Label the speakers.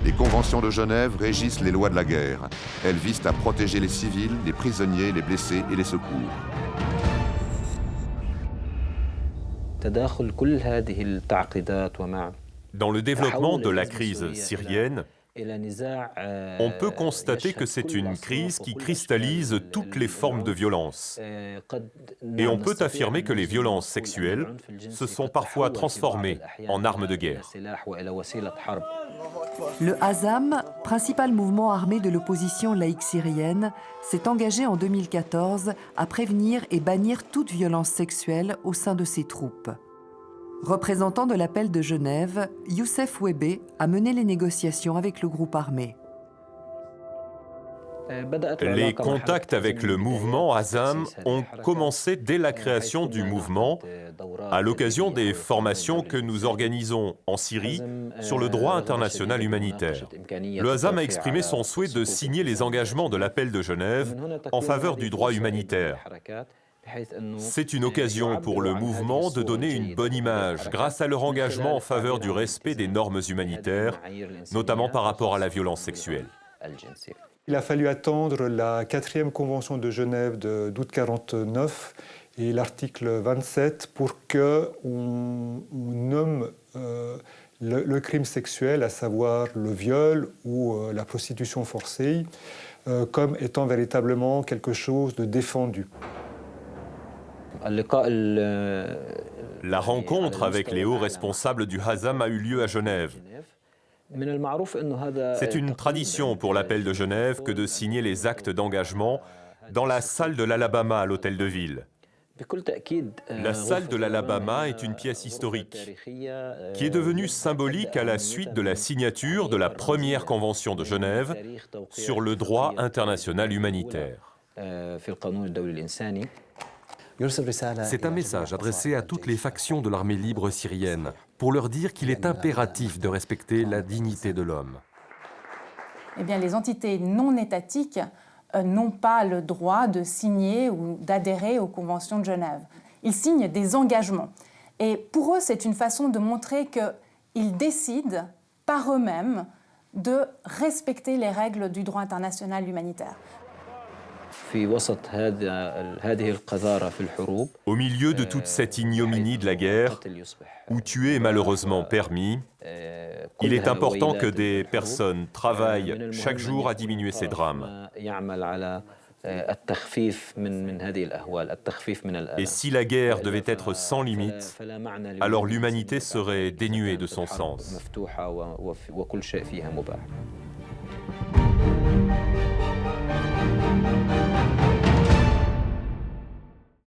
Speaker 1: Les conventions de Genève régissent les lois de la guerre. Elles visent à protéger les civils, les prisonniers, les blessés et les secours.
Speaker 2: Dans le développement de la crise syrienne, on peut constater que c'est une crise qui cristallise toutes les formes de violence. Et on peut affirmer que les violences sexuelles se sont parfois transformées en armes de guerre.
Speaker 3: Le Hazam, principal mouvement armé de l'opposition laïque syrienne, s'est engagé en 2014 à prévenir et bannir toute violence sexuelle au sein de ses troupes. Représentant de l'appel de Genève, Youssef Webe a mené les négociations avec le groupe armé.
Speaker 2: Les contacts avec le mouvement Hazam ont commencé dès la création du mouvement, à l'occasion des formations que nous organisons en Syrie sur le droit international humanitaire. Le Hazam a exprimé son souhait de signer les engagements de l'appel de Genève en faveur du droit humanitaire. C'est une occasion pour le mouvement de donner une bonne image grâce à leur engagement en faveur du respect des normes humanitaires, notamment par rapport à la violence sexuelle.
Speaker 4: Il a fallu attendre la 4e convention de Genève d'août 1949 et l'article 27 pour qu'on nomme le crime sexuel, à savoir le viol ou la prostitution forcée, comme étant véritablement quelque chose de défendu.
Speaker 2: La rencontre avec les hauts responsables du Hazam a eu lieu à Genève. C'est une tradition pour l'appel de Genève que de signer les actes d'engagement dans la salle de l'Alabama à l'Hôtel de Ville. La salle de l'Alabama est une pièce historique qui est devenue symbolique à la suite de la signature de la première convention de Genève sur le droit international humanitaire.
Speaker 5: C'est un message adressé à toutes les factions de l'armée libre syrienne pour leur dire qu'il est impératif de respecter la dignité de l'homme.
Speaker 6: Eh bien, les entités non étatiques n'ont pas le droit de signer ou d'adhérer aux conventions de Genève. Ils signent des engagements. Et pour eux, c'est une façon de montrer qu'ils décident par eux-mêmes de respecter les règles du droit international humanitaire.
Speaker 2: Au milieu de toute cette ignominie de la guerre, où tuer est malheureusement permis, il est important que des personnes travaillent chaque jour à diminuer ces drames. Et si la guerre devait être sans limite, alors l'humanité serait dénuée de son sens.